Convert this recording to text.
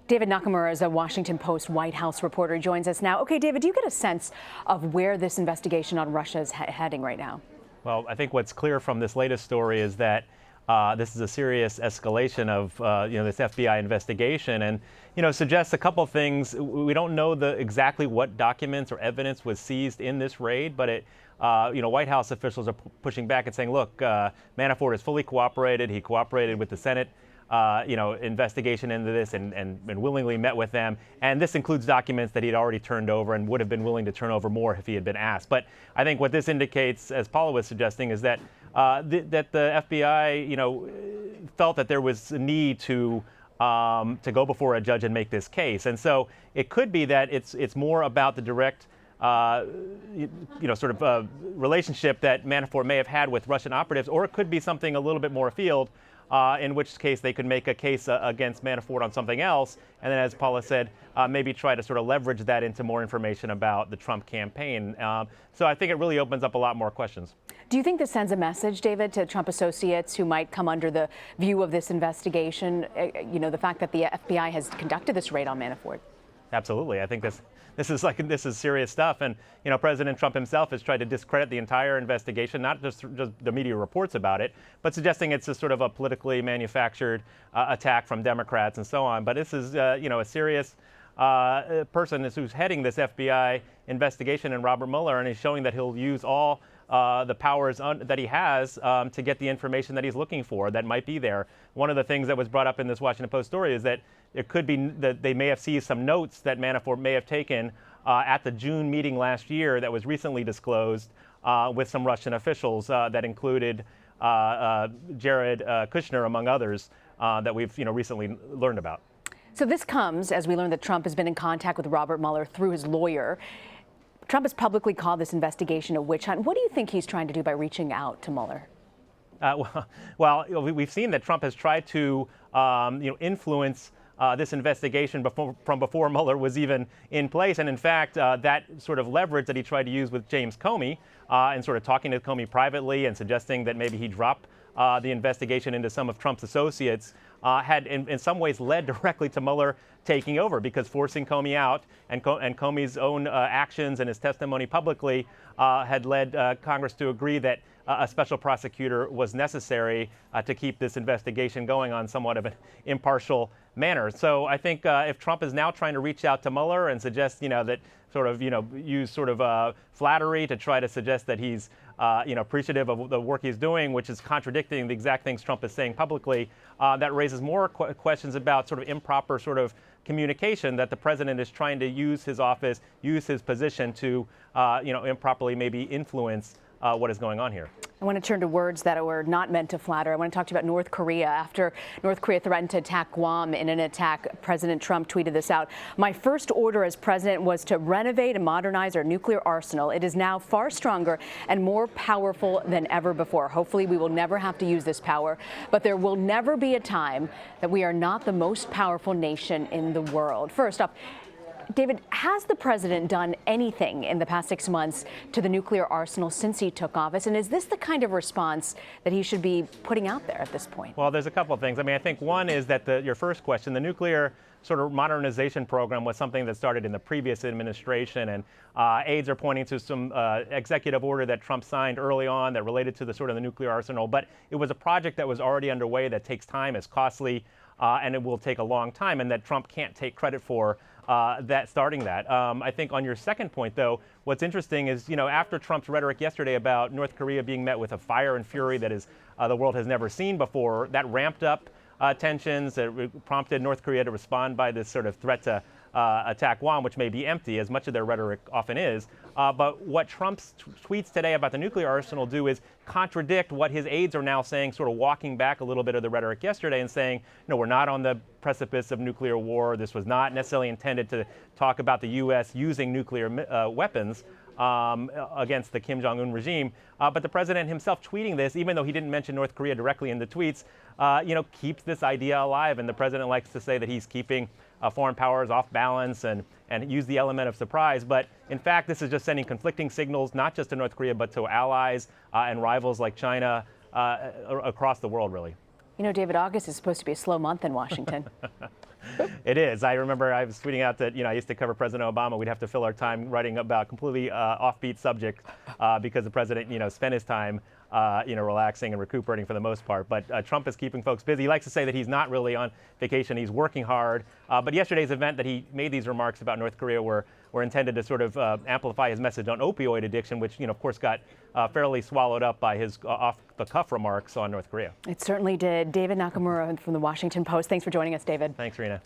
David Nakamura is a Washington Post White House reporter. He joins us now. Okay, David, do you get a sense of where this investigation on Russia is heading right now? Well, I think what's clear from this latest story is that this is a serious escalation of this FBI investigation, and suggests a couple things. We don't know exactly what documents or evidence was seized in this raid, but White House officials are pushing back and saying, look, Manafort has fully cooperated. He cooperated with the Senate investigation into this and willingly met with them. And this includes documents that he'd already turned over and would have been willing to turn over more if he had been asked. But I think what this indicates, as Paula was suggesting, is that that the FBI, felt that there was a need to go before a judge and make this case. And so it could be that it's more about the direct relationship that Manafort may have had with Russian operatives, or it could be something a little bit more afield, in which case they could make a case against Manafort on something else, and then, as Paula said, maybe try to sort of leverage that into more information about the Trump campaign. So I think it really opens up a lot more questions. Do you think this sends a message, David, to Trump associates who might come under the view of this investigation, the fact that the FBI has conducted this raid on Manafort? Absolutely. I think this is serious stuff, and President Trump himself has tried to discredit the entire investigation, not just the media reports about it, but suggesting it's a sort of a politically manufactured attack from Democrats and so on. But this is a serious person who's heading this FBI investigation, in Robert Mueller, and he's showing that he'll use all the powers that he has to get the information that he's looking for that might be there. One of the things that was brought up in this Washington Post story is that it could be that they may have seized some notes that Manafort may have taken at the June meeting last year that was recently disclosed with some Russian officials that included Jared Kushner, among others, that we've recently learned about. So this comes as we learned that Trump has been in contact with Robert Mueller through his lawyer. Trump has publicly called this investigation a witch hunt. What do you think he's trying to do by reaching out to Mueller? Well, we've seen that Trump has tried to influence this investigation from before Mueller was even in place. And in fact, that sort of leverage that he tried to use with James Comey and sort of talking to Comey privately and suggesting that maybe he drop the investigation into some of Trump's associates had in some ways led directly to Mueller taking over, because forcing Comey out and Comey's own actions and his testimony publicly had led Congress to agree that a special prosecutor was necessary to keep this investigation going on somewhat of an impartial manner. So I think if Trump is now trying to reach out to Mueller and suggest, that sort of, use sort of flattery to try to suggest that he's, appreciative of the work he's doing, which is contradicting the exact things Trump is saying publicly, that raises more questions about sort of improper sort of communication that the president is trying to use his office, use his position to, improperly maybe influence what is going on here. I want to turn to words that were not meant to flatter. I want to talk to you about North Korea. After North Korea threatened to attack Guam in an attack, President Trump tweeted this out. My first order as president was to renovate and modernize our nuclear arsenal. It is now far stronger and more powerful than ever before. Hopefully we will never have to use this power, but there will never be a time that we are not the most powerful nation in the world. First up, David, has the president done anything in the past 6 months to the nuclear arsenal since he took office? And is this the kind of response that he should be putting out there at this point? Well, there's a couple of things. I mean, I think one is that your first question, the nuclear sort of modernization program was something that started in the previous administration, and aides are pointing to some executive order that Trump signed early on that related to the sort of the nuclear arsenal. But it was a project that was already underway that takes time, is costly, and it will take a long time, and that Trump can't take credit for starting that. I think on your second point, though, what's interesting is, after Trump's rhetoric yesterday about North Korea being met with a fire and fury that is the world has never seen before, that ramped up tensions. It prompted North Korea to respond by this sort of threat to attack Guam, which may be empty, as much of their rhetoric often is. But what Trump's tweets today about the nuclear arsenal do is contradict what his aides are now saying, sort of walking back a little bit of the rhetoric yesterday and saying, no, we're not on the precipice of nuclear war. This was not necessarily intended to talk about the U.S. using nuclear weapons against the Kim Jong-un regime. But the president himself tweeting this, even though he didn't mention North Korea directly in the tweets, keeps this idea alive. And the president likes to say that he's keeping foreign powers off balance and use the element of surprise. But in fact, this is just sending conflicting signals, not just to North Korea, but to allies and rivals like China across the world, really. David, August is supposed to be a slow month in Washington. It is. I remember I was tweeting out that, I used to cover President Obama. We'd have to fill our time writing about completely offbeat subjects because the president, spent his time, relaxing and recuperating for the most part. But Trump is keeping folks busy. He likes to say that he's not really on vacation. He's working hard. But yesterday's event that he made these remarks about North Korea were intended to sort of amplify his message on opioid addiction, which, of course, got fairly swallowed up by his off-the-cuff remarks on North Korea. It certainly did. David Nakamura from the Washington Post. Thanks for joining us, David. Thanks, Rena.